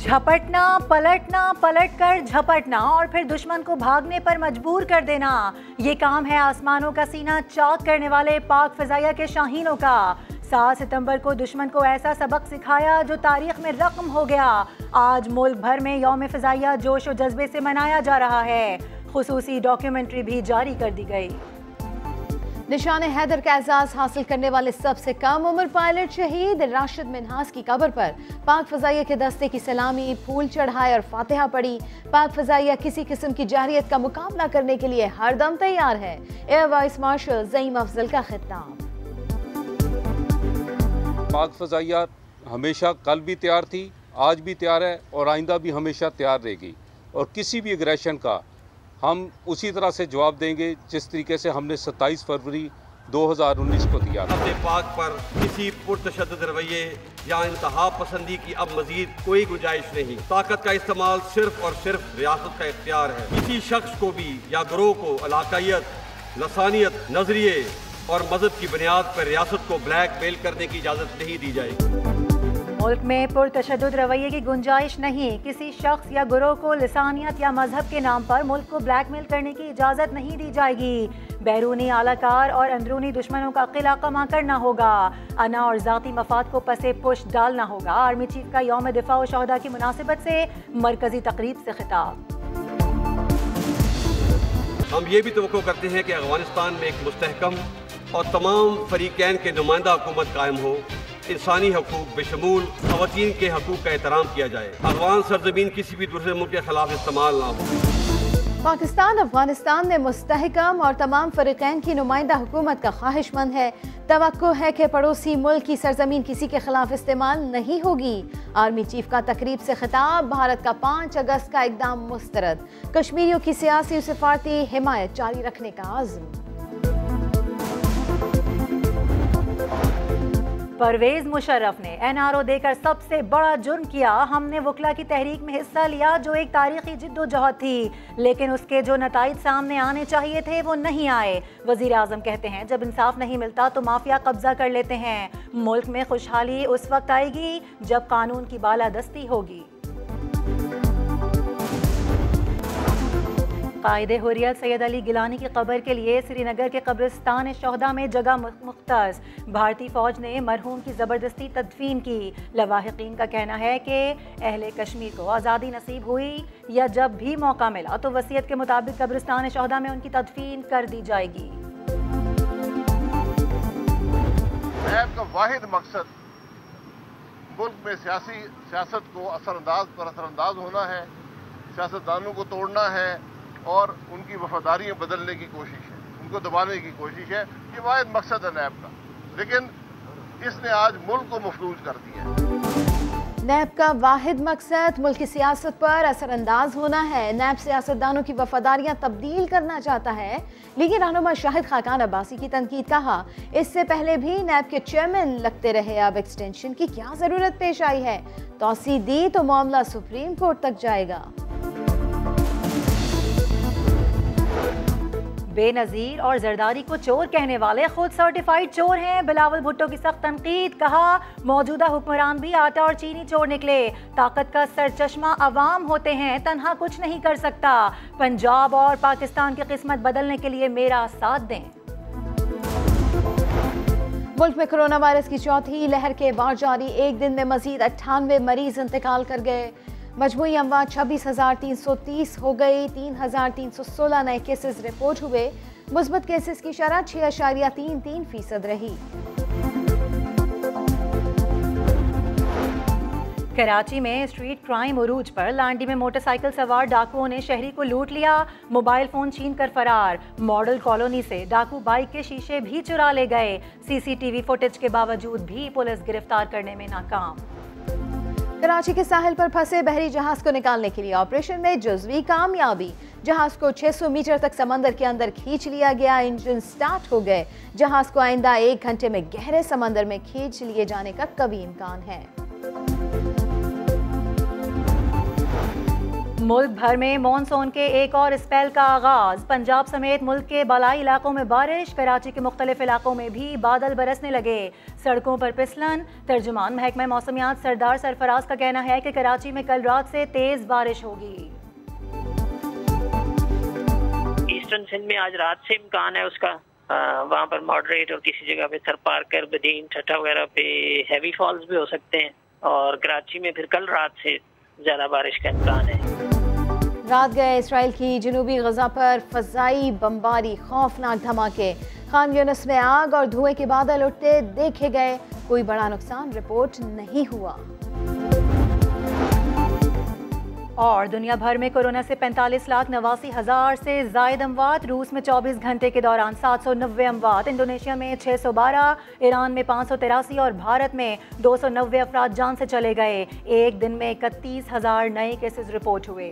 झपटना, पलटना, पलटकर झपटना और फिर दुश्मन को भागने पर मजबूर कर देना, ये काम है आसमानों का सीना चाक करने वाले पाक फ़िज़ाइया के शाहीनों का। 7 सितंबर को दुश्मन को ऐसा सबक सिखाया जो तारीख में रक़म हो गया। आज मुल्क भर में यौम फ़िज़ाइया जोश और जज्बे से मनाया जा रहा है। खुसूसी डॉक्यूमेंट्री भी जारी कर दी गई। निशान हैदर का एजाज हासिल करने वाले सबसे कम उम्र पायलट शहीद राशिद मिन्हास की कब्र पर पाक फ़िज़ाइया के दस्ते की सलामी, फूल चढ़ाए और फातिहा पड़ी। पाक फ़िज़ाइया किसी किस्म की जारियत का मुकाबला करने के लिए हर दम तैयार है। Air vice marshal Zaeem Afzal का खिताब। पाक फ़िज़ाइया हमेशा कल भी तैयार थी, आज भी तैयार है और आइंदा भी हमेशा तैयार रहेगी और किसी भी एग्रेशन का हम उसी तरह से जवाब देंगे जिस तरीके से हमने 27 फरवरी 2019 को दिया। अपने पाक पर किसी पुरतशद्दुद रवैये या इंतहा पसंदी की अब मजीद कोई गुंजाइश नहीं। ताकत का इस्तेमाल सिर्फ और सिर्फ रियासत का इख्तियार है। किसी शख्स को भी या ग्रोह को इलाकायत, लसानियत, नजरिए और मजहब की बुनियाद पर रियासत को ब्लैकमेल करने की इजाज़त नहीं दी जाएगी। मुल्क में पुरतशद्दुद रवैये की गुंजाइश नहीं। किसी शख्स या गुरोह को लिसानियत या मजहब के नाम पर मुल्क को ब्लैकमेल करने की इजाज़त नहीं दी जाएगी। बैरूनी आलाकार और अंदरूनी दुश्मनों का किला कमा करना होगा। अना और ज़ाती मफाद को पसे पुश डालना होगा। आर्मी चीफ का यौम दिफा व शहदा की मुनासिबत से मरकजी तकरीब से खिताब। हम ये भी तवक्को करते हैं कि अफगानिस्तान में एक मुस्तहकम और तमाम फरीकैन के नुमाइंदा हुकूमत कायम हो। इंसानी हकूक बेशमूल ख़वातीन के हकूक का एहतराम किया जाए। अफगान सरजमीन किसी भी दूसरे मुल्क के खिलाफ इस्तेमाल ना हो। पाकिस्तान अफगानिस्तान में मुस्तहकम और तमाम फरीकैन की नुमाइंदा हुकूमत का ख्वाहिशमंद है। तवक्को है कि पड़ोसी मुल्क की सरजमीन किसी के खिलाफ इस्तेमाल नहीं होगी। आर्मी चीफ का तकरीब से खिताब। भारत का 5 अगस्त का इकदाम मुस्तरद। कश्मीरियों की सियासी और सिफारती हिमायत जारी रखने का आज़म। परवेज मुशर्रफ ने NRO देकर सबसे बड़ा जुर्म किया। हमने वकला की तहरीक में हिस्सा लिया जो एक तारीखी जिद्दोजहद थी, लेकिन उसके जो नताइज सामने आने चाहिए थे वो नहीं आए। वज़ीर आज़म कहते हैं जब इंसाफ नहीं मिलता तो माफिया कब्जा कर लेते हैं। मुल्क में खुशहाली उस वक्त आएगी जब कानून की बालादस्ती होगी। कायदे हुर्रियत सैयद अली गिलानी की कब्र के लिए श्रीनगर के कब्रिस्तान शहदा में जगह मुख्तस। भारतीय फौज ने मरहूम की ज़बरदस्ती तदफीन की। लवाहिकीन का कहना है कि अहले कश्मीर को आज़ादी नसीब हुई या जब भी मौका मिला तो वसीयत के मुताबिक कब्रिस्तान शहदा में उनकी तदफीन कर दी जाएगी। नैब का वाहिद मकसद मुल्क में सियासत को असरअंदाज होना है, सियासतदानों को तोड़ना है और उनकी वफादारियां बदलने की कोशिश है, उनको दबाने की कोशिश है। ये वाहिद मकसद है नैब का, लेकिन इसने आज मुल्क को मफलूज कर दिया है। नैब का वाहिद मकसद मुल्क की सियासत पर असरअंदाज होना है। नैब सियासतदानों की वफादारियां तब्दील करना चाहता है। लीगी रहनुमा शाहिद खाकान अब्बासी की तनकीद। कहा इससे पहले भी नैब के चेयरमैन लगते रहे, अब एक्सटेंशन की क्या जरूरत पेश आई है। तौसी दी तो मामला सुप्रीम कोर्ट तक जाएगा। बेनज़ीर और जरदारी को चोर कहने वाले खुद सर्टिफाइड चोर हैं। बिलावल भुट्टो की सख्त तनकीद। कहा मौजूदा हुक्मरान भी आटा और चीनी चोर निकले। ताकत का सरचश्मा अवाम होते हैं, तन्हा कुछ नहीं कर सकता। पंजाब और पाकिस्तान की किस्मत बदलने के लिए मेरा साथ दें। मुल्क में कोरोना वायरस की चौथी लहर के बाद जारी। एक दिन में मजीद 98 मरीज इंतकाल कर गए। मजमूई अमवात 26,330 हो गई। 3,316 नए केसेस रिपोर्ट हुए। मुस्बत केसेस की शरह 6.33% रही। कराची में स्ट्रीट क्राइम उरूज पर। लांडी में मोटरसाइकिल सवार डाकुओं ने शहरी को लूट लिया, मोबाइल फोन छीन कर फरार। मॉडल कॉलोनी से डाकू बाइक के शीशे भी चुरा ले गए। CCTV फुटेज के बावजूद भी पुलिस गिरफ्तार करने में नाकाम। कराची के साहिल पर फंसे बहरी जहाज को निकालने के लिए ऑपरेशन में जुज़वी कामयाबी। जहाज को 600 मीटर तक समंदर के अंदर खींच लिया गया। इंजन स्टार्ट हो गए। जहाज को आइंदा 1 घंटे में गहरे समंदर में खींच लिए जाने का कभी इम्कान है। मुल्क भर में मॉनसून के एक और स्पेल का आगाज। पंजाब समेत मुल्क के बालाई इलाकों में बारिश, कराची के मुख्तलिफ इलाकों में भी बादल बरसने लगे, सड़कों पर फिसलन। तर्जुमान महकमा मौसमियात सरदार सरफराज का कहना है कि कराची में कल रात से तेज बारिश होगी। ईस्टर्न सिंध में आज रात से इम्कान है उसका, वहाँ पर मॉडरेट और किसी जगह पे थरपारकर, बदीन, ठट्ठा वगैरह पे हैवी फॉल्स भी हो सकते हैं, और कराची में फिर कल रात से ज़्यादा बारिश का इम्कान है। रात गए इसराइल की जनूबी गजा पर फजाई बमबारी, खौफनाक धमाके, खान यूनिस में आग और धुएं के बादल उठते देखे गए, कोई बड़ा नुकसान रिपोर्ट नहीं हुआ। और दुनिया भर में कोरोना से 45,89,000 से जायद अमवात। रूस में 24 घंटे के दौरान 790 अमवात, इंडोनेशिया में 612, ईरान में 583 और भारत में 290 अफराद जान से चले गए। एक दिन में 31,000 नए केसेस रिपोर्ट हुए।